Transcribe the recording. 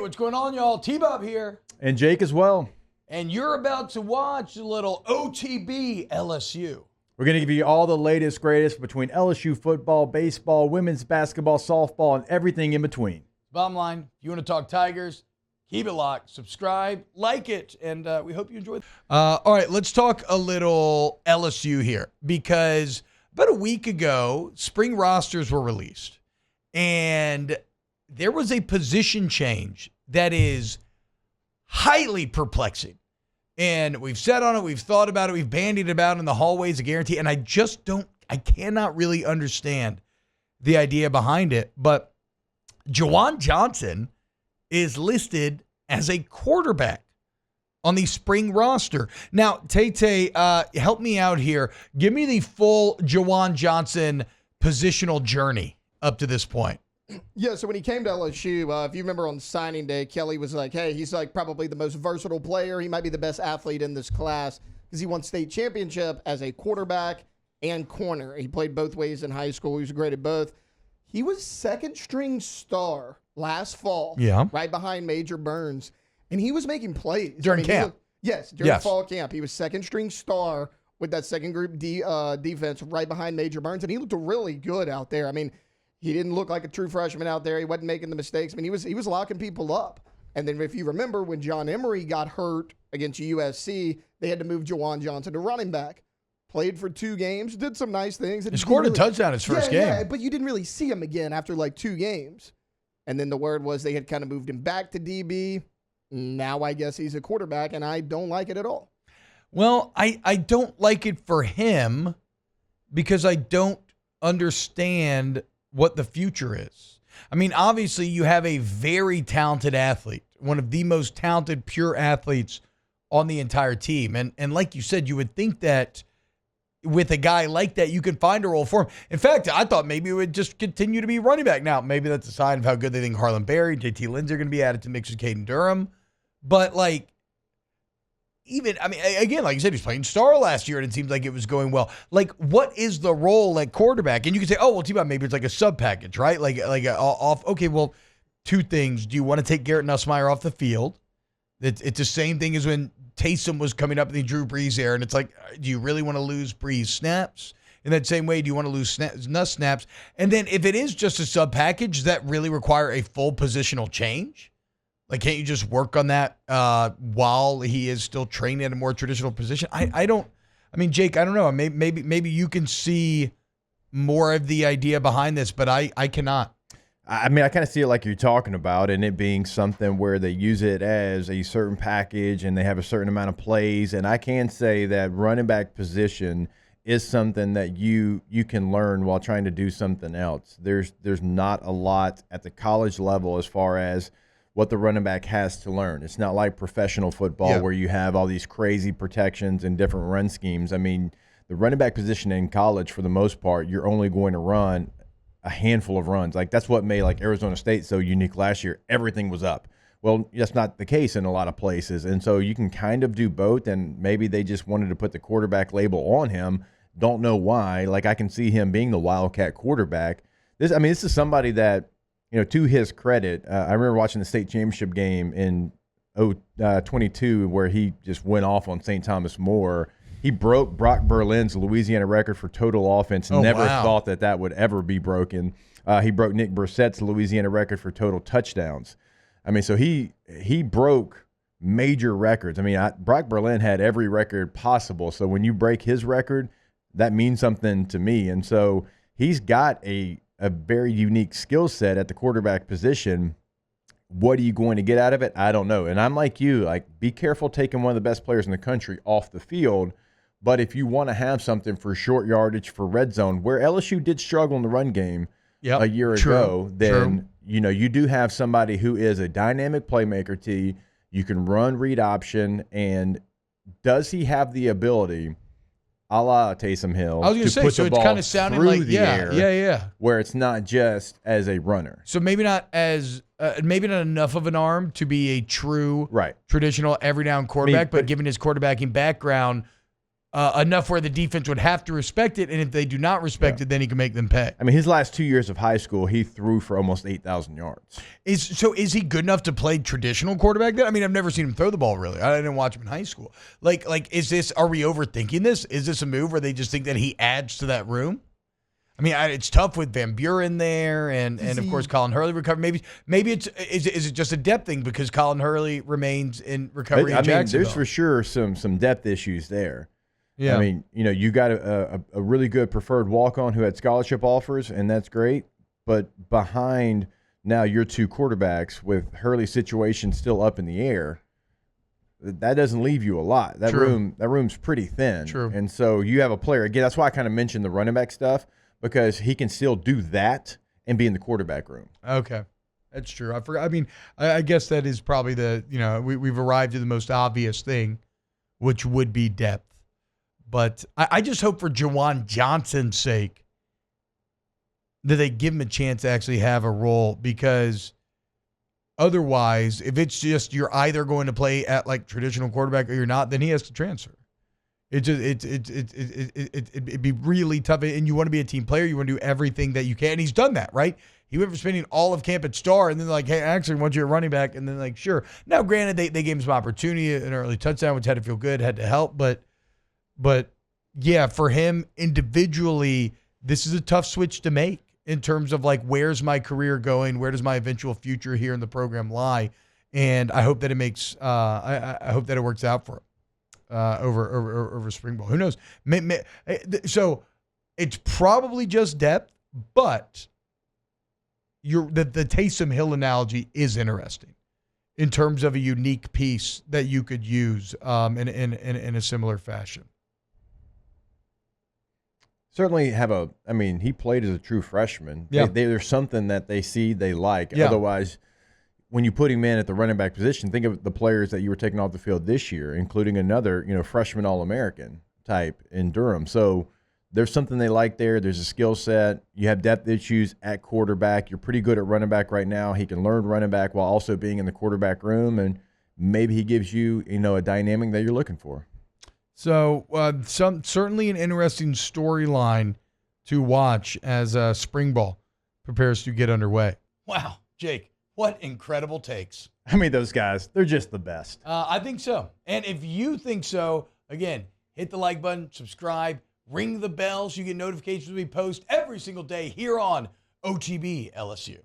what's going on, y'all? T-Bob here. And Jake as well. And you're about to watch a little OTB LSU. We're going to give you all the latest, greatest between LSU football, baseball, women's basketball, softball, and everything in between. Bottom line, if you want to talk Tigers, keep it locked, subscribe, like it, and we hope you enjoy it. All right, let's talk a little LSU here, because about a week ago, spring rosters were released, and there was a position change that is highly perplexing. And we've said on it, we've thought about it, we've bandied about it in the hallways of Guarantee, and I cannot really understand the idea behind it. But Jawan Johnson is listed as a quarterback on the spring roster. Now, Tay, help me out here. Give me the full Jawan Johnson positional journey up to this point. Yeah, so when he came to LSU, if you remember on signing day, Kelly was like, hey, he's like probably the most versatile player. He might be the best athlete in this class because he won state championship as a quarterback and corner. He played both ways in high school. He was great at both. He was second string star last fall, right behind Major Burns, and he was making plays. During camp. During fall camp. He was second string star with that second group defense right behind Major Burns, and he looked really good out there. I mean, he didn't look like a true freshman out there. He wasn't making the mistakes. I mean, he was locking people up. And then if you remember when John Emery got hurt against USC, they had to move Jawan Johnson to running back. Played for 2 games, did some nice things. He scored a touchdown his first game. Yeah, but you didn't really see him again after like 2 games. And then the word was they had kind of moved him back to DB. Now I guess he's a quarterback, and I don't like it at all. Well, I don't like it for him because I don't understand what the future is. I mean, obviously you have a very talented athlete, one of the most talented pure athletes on the entire team. And like you said, you would think that with a guy like that, you could find a role for him. In fact, I thought maybe it would just continue to be running back. Now, maybe that's a sign of how good they think Harlan Berry, JT Lindsay are going to be added to mix with Caden Durham. But like, even, I mean, again, like you said, he's playing star last year, and it seems like it was going well. Like, what is the role at quarterback? And you can say, oh, well, T-Bob, maybe it's like a sub package, right? Like off. Okay, well, 2 things. Do you want to take Garrett Nussmeier off the field? It's the same thing as when Taysom was coming up in the Drew Brees era, and it's like, do you really want to lose Brees snaps? In that same way, do you want to lose Nuss snaps? And then if it is just a sub package, does that really require a full positional change? Like, can't you just work on that while he is still training at a more traditional position? I mean, Jake, I don't know. Maybe you can see more of the idea behind this, but I cannot. I mean, I kind of see it like you're talking about, and it being something where they use it as a certain package and they have a certain amount of plays. And I can say that running back position is something that you can learn while trying to do something else. There's not a lot at the college level as far as what the running back has to learn. It's not like professional football where you have all these crazy protections and different run schemes. I mean, the running back position in college, for the most part, you're only going to run a handful of runs. Like, that's what made like Arizona State so unique last year. Everything was up. Well, that's not the case in a lot of places. And so you can kind of do both, and maybe they just wanted to put the quarterback label on him. Don't know why. Like, I can see him being the Wildcat quarterback. This is somebody that, you know, to his credit, I remember watching the state championship game in 22 where he just went off on St. Thomas More. He broke Brock Berlin's Louisiana record for total offense. Never thought that would ever be broken. He broke Nick Brissett's Louisiana record for total touchdowns. I mean, so he broke major records. I mean, Brock Berlin had every record possible. So when you break his record, that means something to me. And so he's got a very unique skill set at the quarterback position. What are you going to get out of it? I don't know. And I'm like you, like, be careful taking one of the best players in the country off the field. But if you want to have something for short yardage, for red zone, where LSU did struggle in the run game a year ago, then you know you do have somebody who is a dynamic playmaker. You can run read option, and does he have the ability, a la Taysom Hill, I was going to say, put so the it's ball kind of sounding through like the air, where it's not just as a runner. So maybe not as maybe not enough of an arm to be a true traditional every down quarterback, but given his quarterbacking background, enough where the defense would have to respect it, and if they do not respect it, then he can make them pay. I mean, his last 2 years of high school, he threw for almost 8,000 yards. Is he good enough to play traditional quarterback then? I mean, I've never seen him throw the ball really. I didn't watch him in high school. Like, are we overthinking this? Is this a move where they just think that he adds to that room? I mean, it's tough with Van Buren there, and of course Colin Hurley recovered. Maybe is it just a depth thing because Colin Hurley remains in recovery? I mean, there's for sure some depth issues there. Yeah. I mean, you got a really good preferred walk-on who had scholarship offers, and that's great. But behind now your two quarterbacks with Hurley's situation still up in the air, that doesn't leave you a lot. That room's pretty thin. True. And so you have a player again. That's why I kind of mentioned the running back stuff, because he can still do that and be in the quarterback room. Okay. That's true. I forgot. I mean, I guess that is probably we've arrived at the most obvious thing, which would be depth. But I just hope for Jawan Johnson's sake that they give him a chance to actually have a role, because otherwise, if it's just you're either going to play at like traditional quarterback or you're not, then he has to transfer. It'd be really tough, and you want to be a team player. You want to do everything that you can. And he's done that, right? He went from spending all of camp at Star, and then like, hey, actually, want you at running back, and then like, sure. Now, granted, they gave him some opportunity, an early touchdown, which had to feel good, had to help, but yeah, for him individually, this is a tough switch to make in terms of like, where's my career going? Where does my eventual future here in the program lie? And I hope that it makes, I hope that it works out for him. Over spring ball. Who knows? So it's probably just depth, but the Taysom Hill analogy is interesting in terms of a unique piece that you could use in a similar fashion. Certainly he played as a true freshman. Yeah. There's something that they see they like. Yeah. Otherwise, when you put him in at the running back position, think of the players that you were taking off the field this year, including another, freshman All-American type in Durham. So there's something they like there. There's a skill set. You have depth issues at quarterback. You're pretty good at running back right now. He can learn running back while also being in the quarterback room, and maybe he gives you, a dynamic that you're looking for. So certainly an interesting storyline to watch as spring ball prepares to get underway. Wow, Jake. What incredible takes. I mean, those guys, they're just the best. I think so. And if you think so, again, hit the like button, subscribe, ring the bell so you get notifications when we post every single day here on OTB LSU.